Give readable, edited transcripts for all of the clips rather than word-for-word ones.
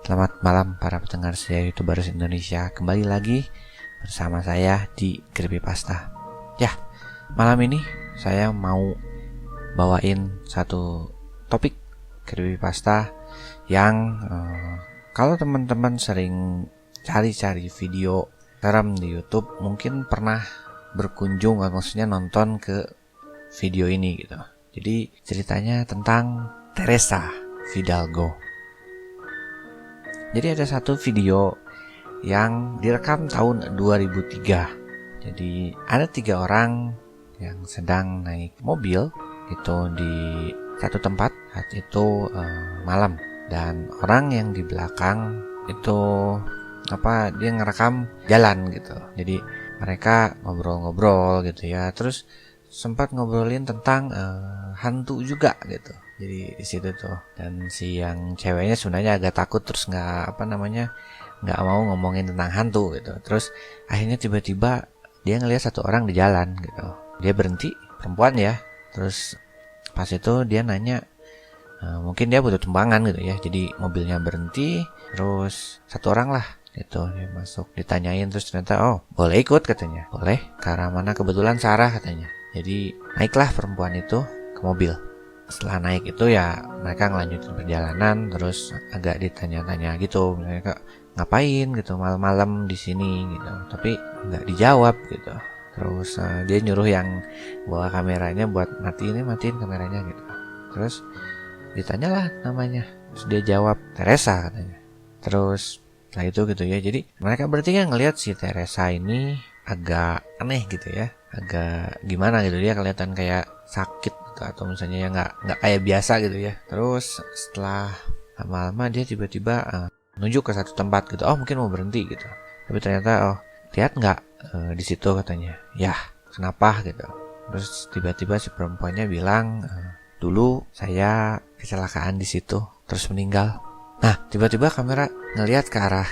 Selamat malam para pendengar setia YouTubers Indonesia. Kembali lagi bersama saya di Creepypasta. Ya, malam ini saya mau bawain satu topik Creepypasta yang kalau teman-teman sering cari-cari video serem di YouTube, mungkin pernah berkunjung, maksudnya nonton ke video ini gitu. Jadi ceritanya tentang Teresa Fidalgo. Jadi ada satu video yang direkam tahun 2003. Jadi ada 3 orang yang sedang naik mobil itu di satu tempat saat itu malam, dan orang yang di belakang itu dia ngerekam jalan gitu. Jadi mereka ngobrol-ngobrol gitu ya, terus sempat ngobrolin tentang hantu juga gitu. Jadi di situ tuh, dan si yang ceweknya sebenarnya agak takut, terus nggak mau ngomongin tentang hantu gitu. Terus akhirnya tiba-tiba dia ngelihat satu orang di jalan gitu. Dia berhenti, perempuan ya. Terus pas itu dia nanya, mungkin dia butuh tumpangan gitu ya. Jadi mobilnya berhenti, terus satu orang lah gitu, dia masuk, ditanyain, terus ternyata boleh ikut katanya. Boleh, ke arah mana? Kebetulan Sarah katanya. Jadi naiklah perempuan itu ke mobil. Setelah naik itu ya mereka ngelanjutin perjalanan, terus agak ditanya-tanya gitu, mereka ngapain gitu malam-malam di sini gitu, tapi nggak dijawab gitu. Terus dia nyuruh yang bawa kameranya buat matiin kameranya gitu. Terus ditanyalah namanya, terus dia jawab Teresa katanya. Terus setelah itu gitu ya, jadi mereka bertiga ngelihat si Teresa ini agak aneh gitu ya, agak gimana gitu, dia kelihatan kayak sakit gitu, atau misalnya ya nggak kayak biasa gitu ya. Terus setelah lama-lama dia tiba-tiba nunjuk ke satu tempat gitu, mungkin mau berhenti gitu, tapi ternyata lihat nggak di situ katanya. Ya kenapa gitu. Terus tiba-tiba si perempuannya bilang, dulu saya kecelakaan di situ terus meninggal. Nah tiba-tiba kamera ngelihat ke arah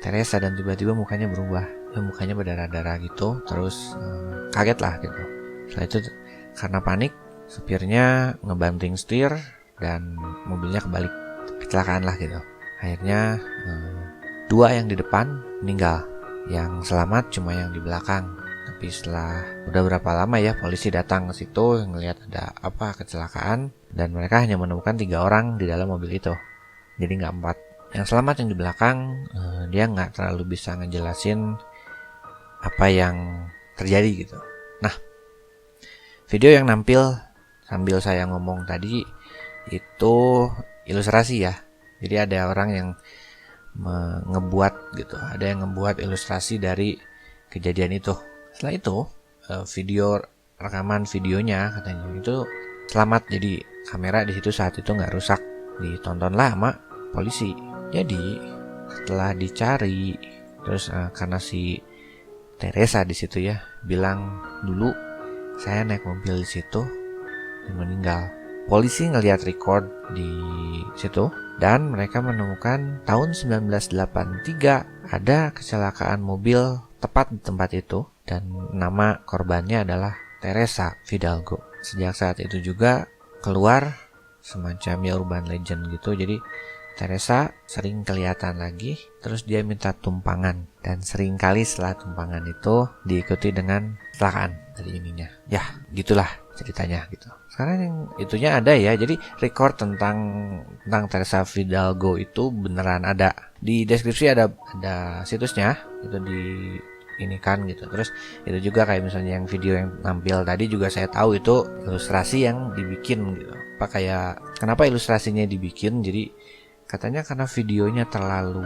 Teresa dan tiba-tiba mukanya berubah, mukanya berdarah-darah gitu. Terus kaget lah gitu. Setelah itu karena panik, supirnya ngebanting setir dan mobilnya kebalik, kecelakaan lah gitu. Akhirnya 2 yang di depan meninggal, yang selamat cuma yang di belakang. Tapi setelah udah berapa lama ya polisi datang ke situ ngelihat ada kecelakaan, dan mereka hanya menemukan 3 orang di dalam mobil itu, jadi nggak 4. Yang selamat yang di belakang dia nggak terlalu bisa ngejelasin apa yang terjadi gitu. Nah, video yang nampil sambil saya ngomong tadi itu ilustrasi ya. Jadi ada orang yang ngebuat gitu, ada yang ngebuat ilustrasi dari kejadian itu. Setelah itu rekaman videonya katanya itu selamat, jadi kamera di situ saat itu nggak rusak, ditontonlah sama polisi. Jadi setelah dicari, terus karena si Teresa di situ ya bilang, dulu saya naik mobil di situ dan meninggal. Polisi ngelihat record di situ dan mereka menemukan tahun 1983 ada kecelakaan mobil tepat di tempat itu, dan nama korbannya adalah Teresa Fidalgo. Sejak saat itu juga keluar semacam ya urban legend gitu. Jadi Teresa sering kelihatan lagi, terus dia minta tumpangan, dan sering kali setelah tumpangan itu diikuti dengan kecelakaan dari ininya. Ya gitulah ceritanya gitu. Sekarang yang itunya ada ya, jadi record tentang Teresa Fidalgo itu beneran ada. Di deskripsi ada situsnya, itu di ini kan gitu. Terus itu juga kayak misalnya yang video yang nampil tadi juga saya tahu itu ilustrasi yang dibikin gitu. Kenapa ilustrasinya dibikin? Jadi katanya karena videonya terlalu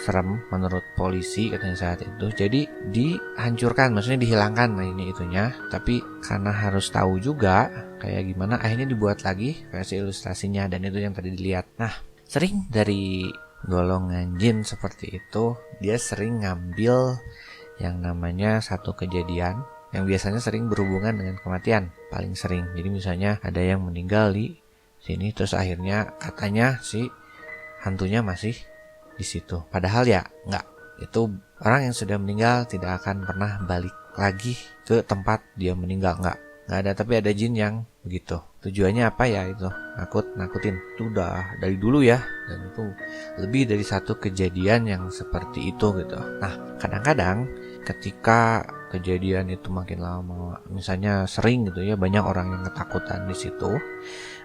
serem menurut polisi katanya saat itu, jadi dihancurkan, maksudnya dihilangkan ini itunya. Tapi karena harus tahu juga kayak gimana, akhirnya dibuat lagi versi ilustrasinya, dan itu yang tadi dilihat. Nah, sering dari golongan jin seperti itu, dia sering ngambil yang namanya satu kejadian yang biasanya sering berhubungan dengan kematian, paling sering. Jadi misalnya ada yang meninggal di sini, terus akhirnya katanya si hantunya masih di situ. Padahal ya enggak. Itu orang yang sudah meninggal tidak akan pernah balik lagi ke tempat dia meninggal, enggak ada. Tapi ada jin yang begitu. Tujuannya apa ya itu? nakutin. Itu udah dari dulu ya, dan itu lebih dari satu kejadian yang seperti itu gitu. Nah, kadang-kadang ketika kejadian itu makin lama, misalnya sering gitu ya, banyak orang yang ketakutan di situ,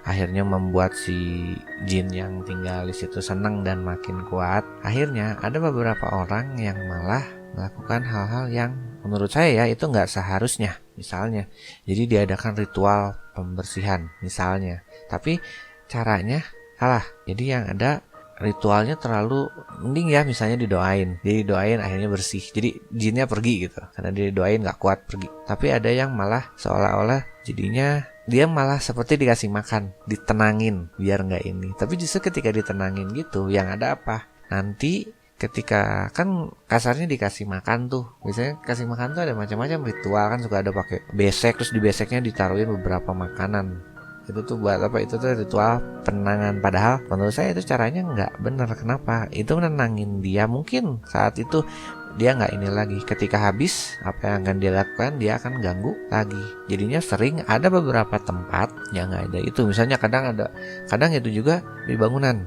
akhirnya membuat si jin yang tinggal di situ senang dan makin kuat. Akhirnya ada beberapa orang yang malah melakukan hal-hal yang menurut saya ya itu nggak seharusnya. Misalnya, jadi diadakan ritual pembersihan misalnya, tapi caranya salah. Jadi yang ada ritualnya terlalu mending ya, misalnya didoain, jadi doain akhirnya bersih, jadi jinnya pergi gitu karena dia doain nggak kuat pergi. Tapi ada yang malah seolah-olah jadinya dia malah seperti dikasih makan, ditenangin biar nggak ini. Tapi justru ketika ditenangin gitu, yang ada apa? Nanti ketika kan kasarnya dikasih makan tuh, biasanya kasih makan tuh ada macam-macam ritual kan, suka ada pakai besek, terus di beseknya ditaruhin beberapa makanan. Itu tuh buat apa? Itu tuh ritual penenangan. Padahal menurut saya itu caranya nggak benar. Kenapa? Itu menenangin dia, mungkin saat itu dia nggak ini lagi. Ketika habis apa yang akan dia lakukan, dia akan ganggu lagi. Jadinya sering ada beberapa tempat yang nggak ada itu. Misalnya kadang itu juga di bangunan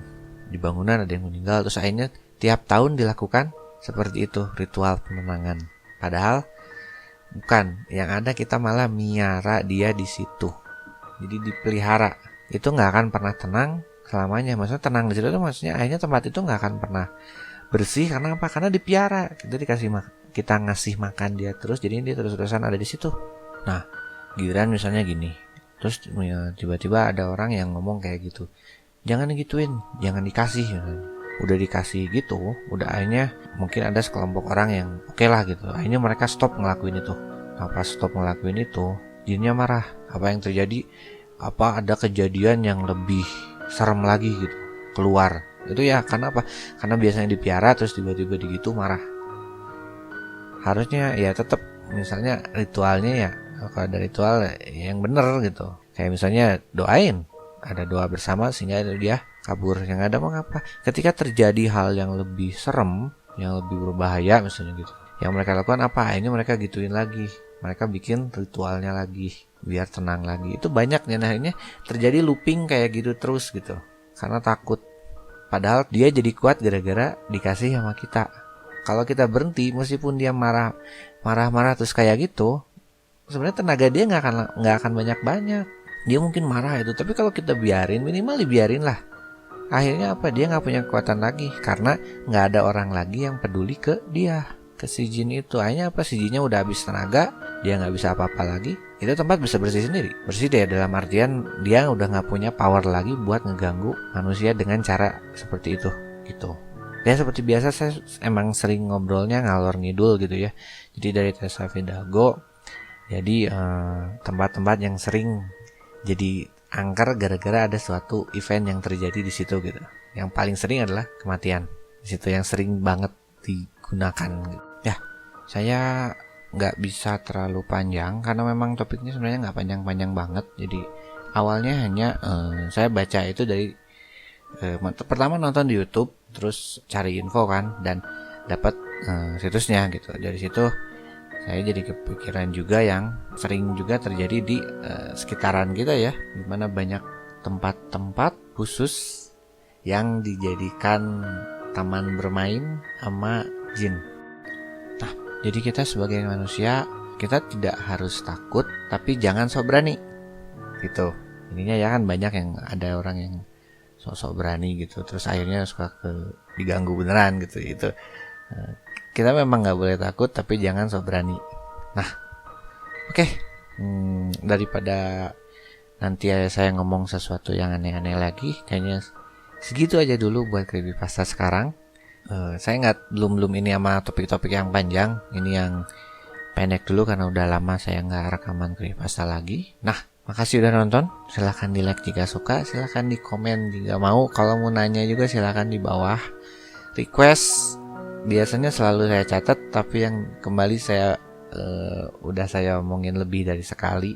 ada yang meninggal, terus akhirnya tiap tahun dilakukan seperti itu ritual penenangan. Padahal bukan. Yang ada kita malah miara dia di situ. Jadi dipelihara, itu nggak akan pernah tenang selamanya. Maksudnya tenang di situ tuh maksudnya akhirnya tempat itu nggak akan pernah bersih. Karena apa? Karena dipiara. Kita ngasih makan dia terus, jadi dia terus-terusan ada di situ. Nah, giliran misalnya gini, terus ya, tiba-tiba ada orang yang ngomong kayak gitu, jangan digituin, jangan dikasih. Udah dikasih gitu, udah akhirnya mungkin ada sekelompok orang yang oke lah gitu. Akhirnya mereka stop ngelakuin itu. Nah, pas stop ngelakuin itu, jinnya marah. Apa yang terjadi? Apa ada kejadian yang lebih serem lagi gitu keluar? Itu ya karena apa? Karena biasanya dipiara terus tiba-tiba digitu marah. Harusnya ya tetap misalnya ritualnya ya, kalau ada ritual yang bener gitu. Kayak misalnya doain, ada doa bersama sehingga dia kabur. Yang ada mau apa? Ketika terjadi hal yang lebih serem, yang lebih berbahaya misalnya gitu, yang mereka lakukan apa? Ini mereka gituin lagi. Mereka bikin ritualnya lagi biar tenang lagi. Itu banyak dan akhirnya terjadi looping kayak gitu terus gitu. Karena takut. Padahal dia jadi kuat gara-gara dikasih sama kita. Kalau kita berhenti, meskipun dia marah-marah terus kayak gitu, sebenarnya tenaga dia nggak akan banyak-banyak. Dia mungkin marah itu, tapi kalau kita biarin, minimal dibiarin lah. Akhirnya apa? Dia nggak punya kekuatan lagi karena nggak ada orang lagi yang peduli ke dia, ke si jin itu. Akhirnya apa? Si jinnya udah habis tenaga, dia nggak bisa apa-apa lagi. Itu tempat bisa bersih sendiri. Bersih deh dalam artian dia udah nggak punya power lagi buat ngeganggu manusia dengan cara seperti itu gitu. Ya seperti biasa saya emang sering ngobrolnya ngalor ngidul gitu ya. Jadi dari Tessa Fidalgo, jadi tempat-tempat yang sering jadi angker gara-gara ada suatu event yang terjadi di situ gitu. Yang paling sering adalah kematian. Di situ yang sering banget digunakan gitu. Ya, saya nggak bisa terlalu panjang karena memang topiknya sebenarnya nggak panjang-panjang banget. Jadi awalnya hanya saya baca itu dari pertama nonton di YouTube, terus cari info kan dan dapat situsnya gitu. Dari situ saya jadi kepikiran juga yang sering juga terjadi di sekitaran kita ya, dimana banyak tempat-tempat khusus yang dijadikan taman bermain sama jin. Nah, jadi kita sebagai manusia kita tidak harus takut, tapi jangan sok berani gitu. Ininya ya kan banyak yang ada orang yang sok berani gitu, terus akhirnya suka diganggu beneran gitu. Itu kita memang nggak boleh takut, tapi jangan sok berani. Nah, oke. Daripada nanti saya ngomong sesuatu yang aneh-aneh lagi, kayaknya segitu aja dulu buat creepypasta sekarang. Saya belum ini sama topik-topik yang panjang. Ini yang pendek dulu karena udah lama saya nggak rekaman creepypasta lagi. Nah, makasih udah nonton. Silahkan di like jika suka, silahkan di komen jika mau. Kalau mau nanya juga silahkan di bawah. Request biasanya selalu saya catat, tapi yang kembali saya udah saya omongin lebih dari sekali.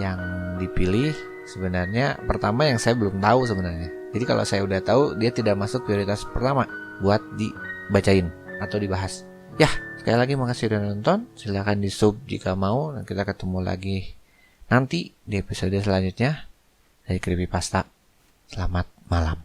Yang dipilih sebenarnya pertama yang saya belum tahu sebenarnya. Jadi kalau saya udah tahu, dia tidak masuk prioritas pertama buat dibacain atau dibahas. Ya, sekali lagi makasih udah nonton. Silahkan di sub jika mau. Dan kita ketemu lagi nanti di episode selanjutnya dari Creepypasta. Selamat malam.